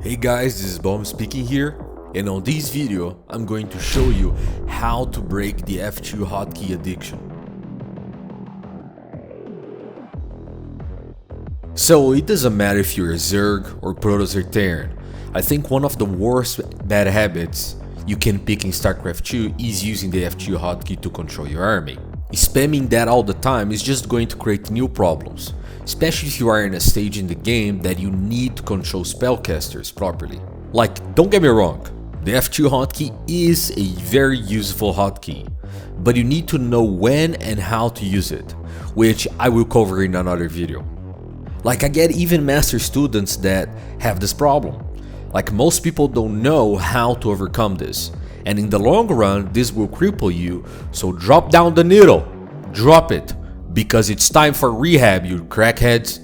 Hey guys, this is Bomb speaking here, and on this video I'm going to show you how to break the F2 hotkey addiction. So it doesn't matter if you're a Zerg or Protoss or Terran. I think one of the worst bad habits you can pick in Starcraft 2 is using the F2 hotkey to control your army. Spamming that all the time is just going to create new problems, especially if you are in a stage in the game that you need to control spellcasters properly. Like, don't get me wrong, the F2 hotkey is a very useful hotkey, but you need to know when and how to use it, which I will cover in another video. Like, I get even master students that have this problem. Like, most people don't know how to overcome this, and in the long run this will cripple you, so drop down the needle, drop it, because it's time for rehab, you crackheads.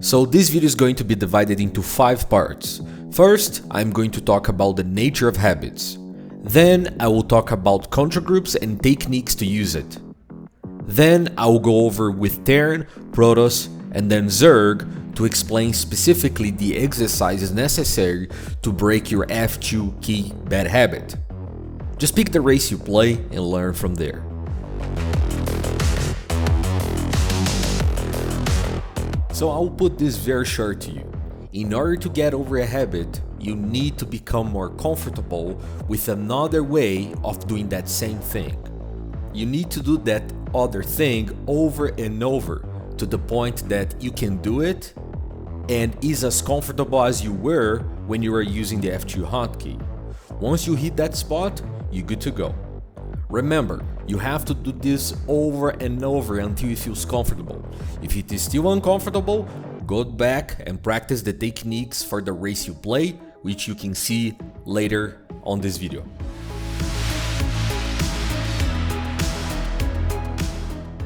So this video is going to be divided into 5 parts. First, I'm going to talk about the nature of habits. Then I will talk about control groups and techniques to use it. Then I will go over with Terran, Protoss, and then Zerg to explain specifically the exercises necessary to break your F2 key bad habit. Just pick the race you play and learn from there. So I'll put this very short to you. In order to get over a habit, you need to become more comfortable with another way of doing that same thing. You need to do that other thing over and over to the point that you can do it and is as comfortable as you were when you were using the F2 hotkey. Once you hit that spot, you're good to go. Remember, you have to do this over and over until it feels comfortable. If it is still uncomfortable, go back and practice the techniques for the race you play, which you can see later on this video.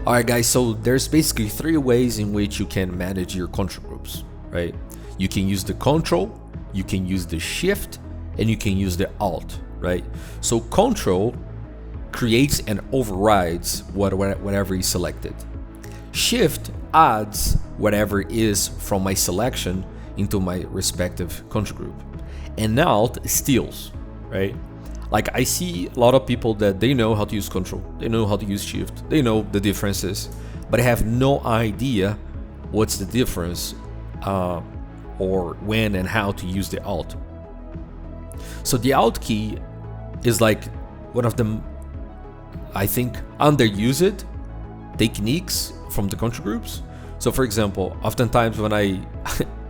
Alright guys, so there's basically 3 ways in which you can manage your control groups, right? You can use the control, you can use the shift, and you can use the alt, right? So control creates and overrides whatever is selected. Shift adds whatever is from my selection into my respective control group. And alt steals, right? Like, I see a lot of people that they know how to use control, they know how to use shift, they know the differences, but I have no idea what's the difference or when and how to use the alt. So the alt key is like one of the, I think, underused techniques from the control groups. So for example, oftentimes when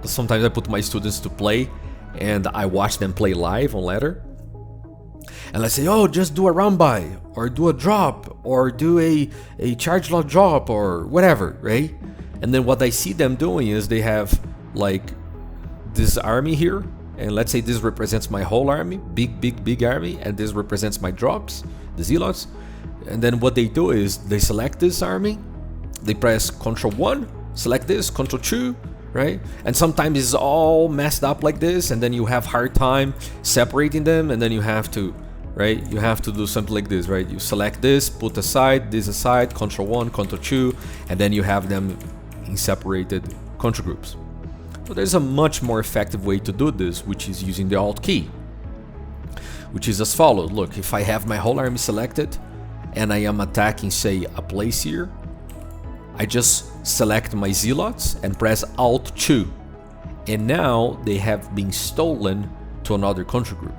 sometimes I put my students to play and I watch them play live on ladder, and I say, oh, just do a run by, or do a drop, or do a charge lock drop, or whatever, right? And then what I see them doing is they have like this army here, and let's say this represents my whole army, big army, and this represents my drops, the zealots. And then what they do is they select this army, they press Ctrl 1, select this, Ctrl 2, right? And sometimes it's all messed up like this, and then you have hard time separating them, and then you have to, right? You have to do something like this, right? You select this, put aside, this aside, Ctrl 1, Ctrl 2, and then you have them in separated control groups. So there's a much more effective way to do this, which is using the alt key, which is as follows. Look, if I have my whole army selected and I am attacking, say, a place here, I just select my zealots and press alt 2, and now they have been stolen to another control group,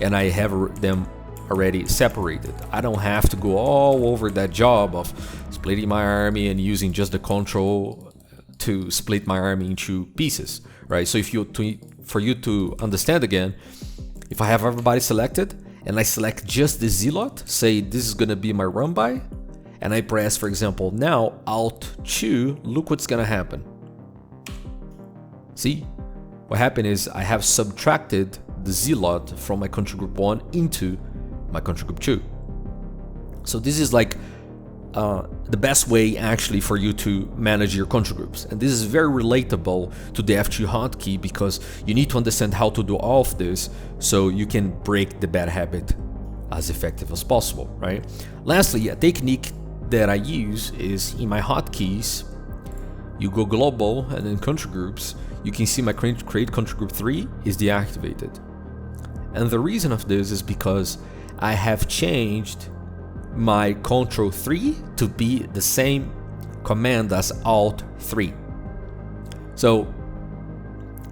and I have them already separated. I don't have to go all over that job of splitting my army and using just the control to split my army into pieces, right? So for you to understand again, if I have everybody selected and I select just the zealot, say this is gonna be my run by, and I press, for example, now alt 2, look what's gonna happen. See, what happened is I have subtracted the zealot from my control group 1 into my control group 2. So this is like the best way actually for you to manage your control groups, and this is very relatable to the F2 hotkey because you need to understand how to do all of this so you can break the bad habit as effective as possible, right? Lastly, a technique that I use is in my hotkeys, you go global and in control groups, you can see my create country group 3 is deactivated. And the reason of this is because I have changed my control 3 to be the same command as alt 3. So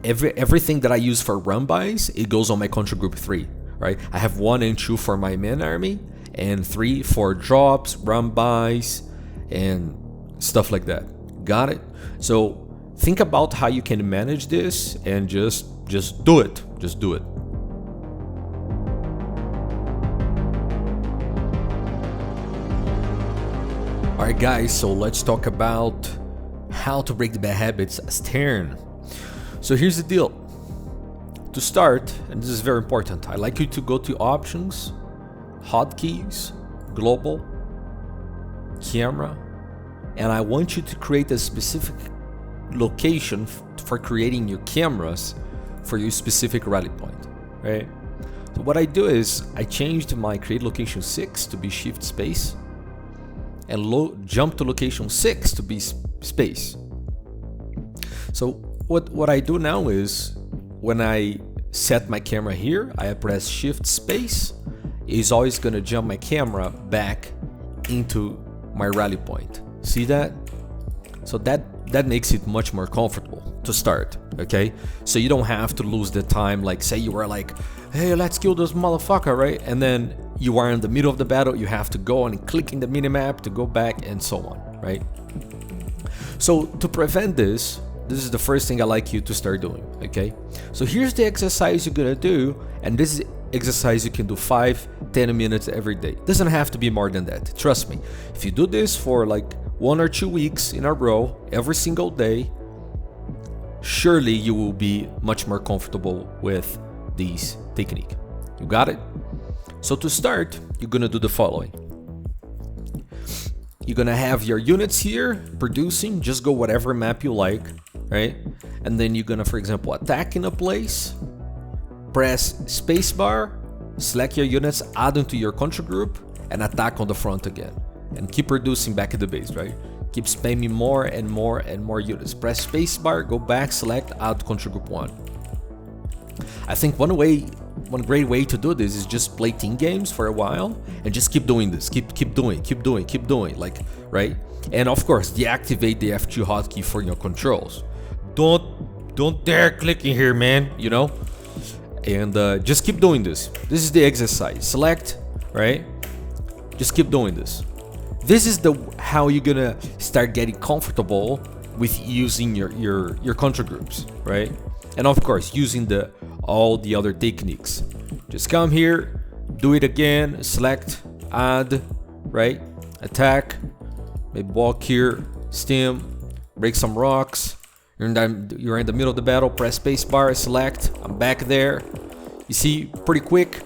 everything that I use for run-bys, it goes on my control group 3, right? I have 1 and 2 for my main army, and 3 for drops, run-bys, and stuff like that. Got it? So think about how you can manage this and just do it. Just do it. Alright guys, so let's talk about how to break the bad habits as Terran. So here's the deal. To start, and this is very important, I like you to go to options, hotkeys, global, camera, and I want you to create a specific location for creating your cameras for your specific rally point, right? So what I do is I changed my create location 6 to be shift space and jump to location 6 to be space. So what I do now is when I set my camera here, I press shift space, it's always gonna jump my camera back into my rally point. See that? So that makes it much more comfortable to start, okay? So you don't have to lose the time, like say you were like, hey, let's kill this motherfucker, right? And then you are in the middle of the battle, you have to go and click in the minimap to go back and so on, right? So to prevent this is the first thing I like you to start doing, okay? So here's the exercise you're gonna do, and this is exercise you can do 5-10 minutes every day. Doesn't have to be more than that, trust me. If you do this for like 1 or 2 weeks in a row, every single day, surely you will be much more comfortable with this technique. You got it? So to start, you're gonna do the following. You're gonna have your units here producing, just go whatever map you like, right? And then you're gonna, for example, attack in a place, press spacebar, select your units, add them to your control group, and attack on the front again. And keep producing back at the base, right? Keep spamming more and more and more units. Press spacebar, go back, select, add control group 1. I think one great way to do this is just play team games for a while and just keep doing this. Keep doing, like, right? And of course, deactivate the F2 hotkey for your controls. Don't dare click in here, man, you know? And just keep doing this. This is the exercise. Select, right? Just keep doing this. This is how you're gonna start getting comfortable with using your control groups, right? And of course, using all the other techniques. Just come here, do it again, select, add, right? Attack, maybe walk here, stem, break some rocks. You're in the middle of the battle, press spacebar, select, I'm back there. You see, pretty quick,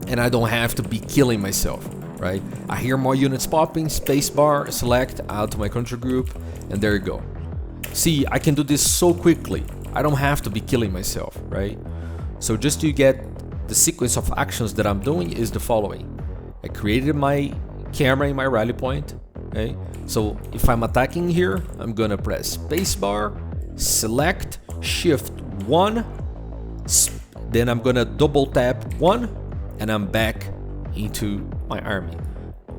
and I don't have to be killing myself, right? I hear more units popping, spacebar, select, add to my control group, and there you go. See, I can do this so quickly. I don't have to be killing myself, right? So just to get the sequence of actions that I'm doing is the following. I created my camera in my rally point, okay? So if I'm attacking here, I'm gonna press spacebar, select, shift 1, then I'm gonna double tap 1, and I'm back into my army.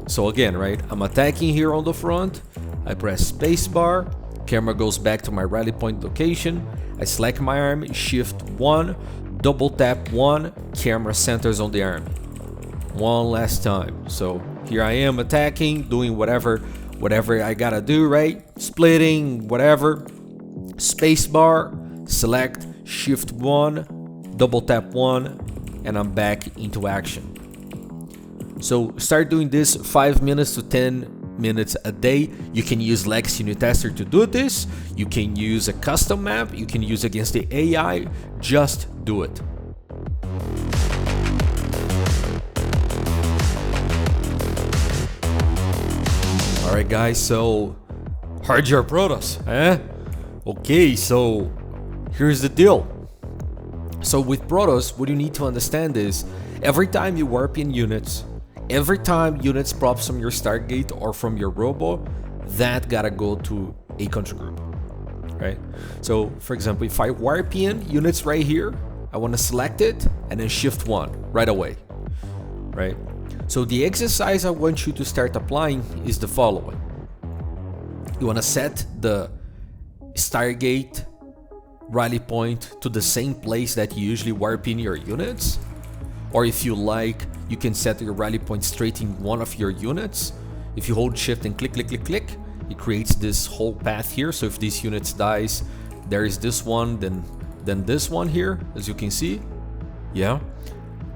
So again, right, I'm attacking here on the front, I press spacebar, camera goes back to my rally point location, I select my army, shift 1, double tap 1, camera centers on the army. One last time. So here I am attacking, doing whatever I gotta do, right? Splitting, whatever. Spacebar, select, shift 1, double tap 1, and I'm back into action. So start doing this 5 minutes to 10 minutes a day. You can use Lex Unit Tester to do this. You can use a custom map. You can use against the AI. Just do it. Alright guys, so how'd your Protoss, eh? Okay, so here's the deal. So with Protoss, what you need to understand is every time you warp in units, every time units props from your Stargate or from your Robo, that gotta go to a control group, right? So for example, if I warp in units right here, I want to select it and then shift 1 right away, right? So the exercise I want you to start applying is the following. You want to set the Stargate rally point to the same place that you usually warp in your units, or if you like, you can set your rally point straight in one of your units. If you hold shift and click, it creates this whole path here. So if this unit dies, there is this one, then this one here, as you can see. Yeah.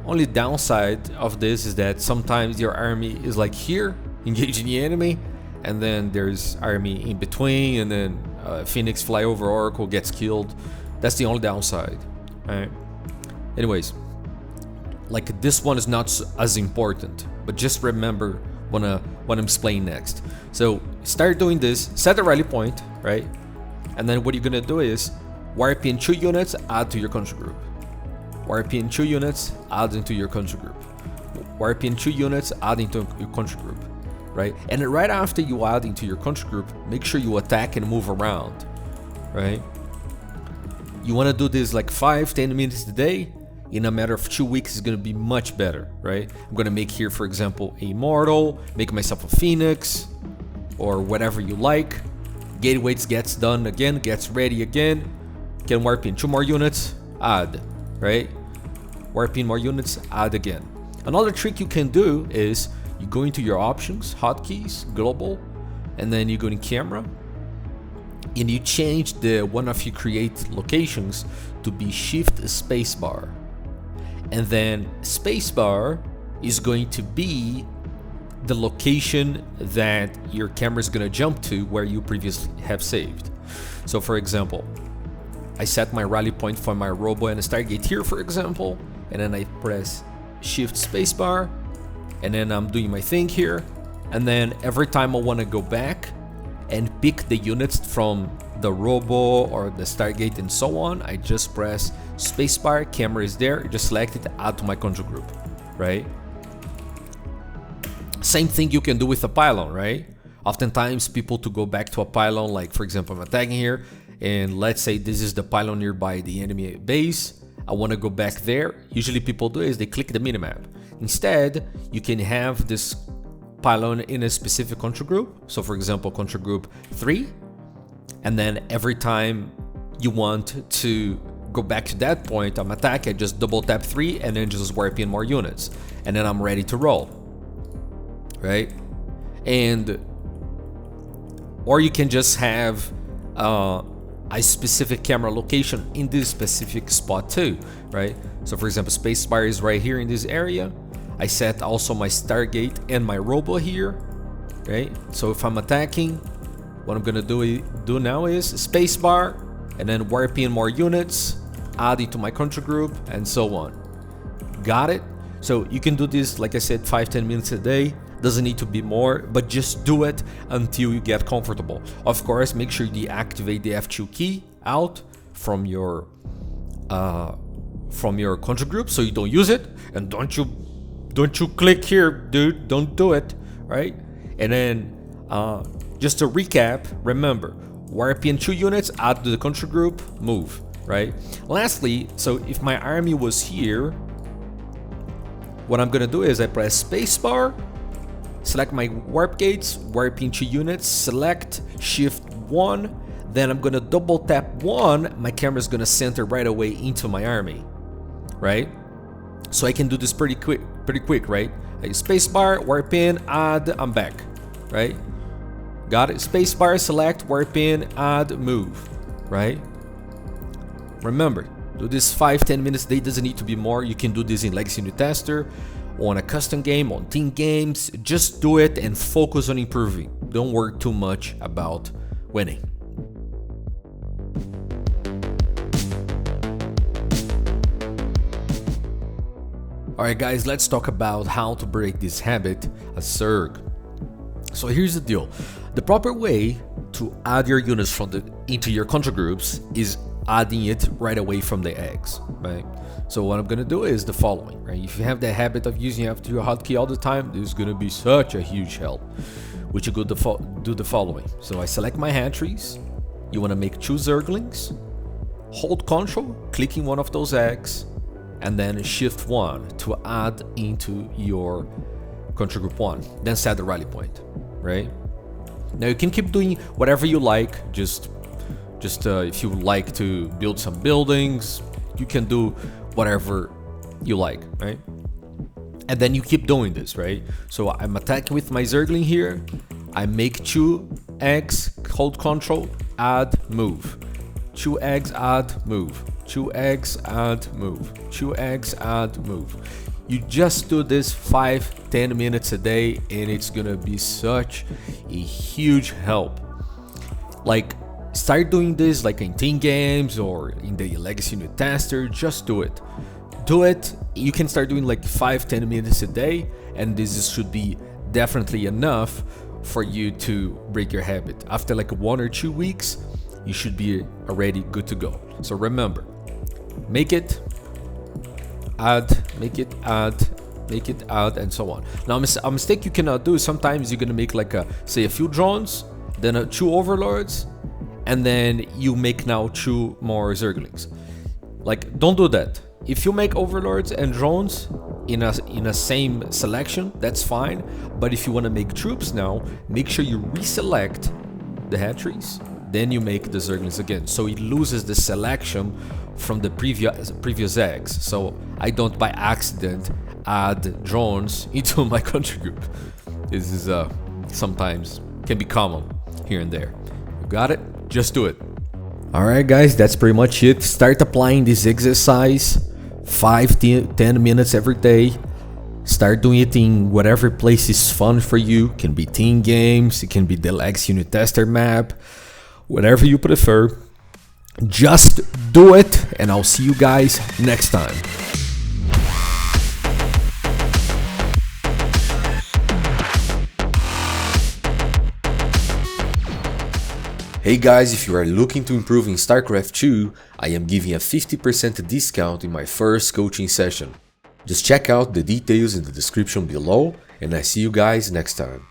Only downside of this is that sometimes your army is like here, engaging the enemy, and then there's army in between, and then Phoenix fly over Oracle gets killed. That's the only downside. Alright. Anyways, like this one is not as important, but just remember what I'm explaining next. So start doing this, set the rally point, right? And then what you're gonna do is warp in 2 units, add to your country group. Warp in 2 units, add into your country group. Warp in 2 units, add into your country group, right? And then right after you add into your country group, make sure you attack and move around, right? You want to do this like 5-10 minutes a day. In a matter of 2 weeks, it's going to be much better, right? I'm going to make here, for example, a Immortal, make myself a Phoenix, or whatever you like. Gateways gets done again, gets ready again. Can warp in 2 more units, add, right? Warp in more units, add again. Another trick you can do is you go into your options, hotkeys, global, and then you go in camera, and you change the one of your create locations to be shift spacebar. And then spacebar is going to be the location that your camera is going to jump to where you previously have saved. So for example, I set my rally point for my Robo and a Stargate here, for example, and then I press shift spacebar, and then I'm doing my thing here, and then every time I want to go back and pick the units from the Robo or the Stargate and so on, I just press spacebar, camera is there, just select it, add to my control group, right? Same thing you can do with a pylon, right? Oftentimes people to go back to a pylon, like for example, I'm attacking here, and let's say this is the pylon nearby the enemy base, I want to go back there. Usually people do is they click the minimap. Instead, you can have this pylon in a specific control group. So for example, control group 3, and then every time you want to go back to that point, I'm attack, I just double tap 3 and then just warp in more units, and then I'm ready to roll, right? And or you can just have a specific camera location in this specific spot too, right? So for example, spacebar is right here in this area. I set also my Stargate and my Robo here, right? So if I'm attacking, what I'm gonna do now is spacebar and then warp in more units, add it to my control group, and so on. Got it? So you can do this, like I said, 5-10 minutes a day. Doesn't need to be more, but just do it until you get comfortable. Of course, make sure you deactivate the F2 key out from your control group so you don't use it, and don't you click here, dude, don't do it, right? And then just to recap, remember, warp in 2 units, add to the control group, move, right? Lastly, so if my army was here, what I'm gonna do is I press spacebar, select my warp gates, warp in 2 units, select shift 1, then I'm gonna double tap 1, my camera is gonna center right away into my army, right? So I can do this pretty quick, right? Spacebar, warp in, add, I'm back, right? Got it? Spacebar, select, warp in, add, move, right? Remember, do this 5-10 minutes a day, doesn't need to be more. You can do this in Legacy New Tester, on a custom game, on team games. Just do it and focus on improving. Don't worry too much about winning. Alright guys, let's talk about how to break this habit as Zerg. So here's the deal. The proper way to add your units into your control groups is adding it right away from the eggs, right? So what I'm gonna do is the following, right? If you have the habit of using your hotkey all the time, this is gonna be such a huge help. Which you could do the following. So I select my hatcheries, you want to make 2 Zerglings, hold Control, clicking one of those eggs, and then Shift 1 to add into your Control Group 1, then set the rally point, right? Now you can keep doing whatever you like, just if you like to build some buildings, you can do whatever you like, right? And then you keep doing this, right? So I'm attacking with my Zergling here, I make 2 eggs, hold Control, add, move. 2 eggs, add, move. 2 eggs, add, move. 2 eggs, add, move. You just do this 5-10 minutes a day and it's gonna be such a huge help. Like, start doing this like in team games or in the legacy unit tester, just do it. Do it, you can start doing like 5-10 minutes a day, and this should be definitely enough for you to break your habit. After like 1 or 2 weeks, you should be already good to go. So remember, make it, add, make it, add, make it, add, and so on. Now a mistake you cannot do is sometimes you're gonna make like say a few drones, then 2 overlords, and then you make now 2 more Zerglings. Like, don't do that. If you make overlords and drones in a same selection, that's fine. But if you want to make troops now, make sure you reselect the hatcheries, then you make the Zerglings again, so it loses the selection from the previous eggs. So I don't by accident add drones into my country group. This is sometimes can be common here and there. You got it? Just do it. Alright guys, that's pretty much it. Start applying this exercise 5-10 minutes every day. Start doing it in whatever place is fun for you. Can be team games, it can be the legacy unit tester map, whatever you prefer. Just do it, and I'll see you guys next time. Hey guys, if you are looking to improve in Starcraft 2, I am giving a 50% discount in my first coaching session. Just check out the details in the description below, and I see you guys next time.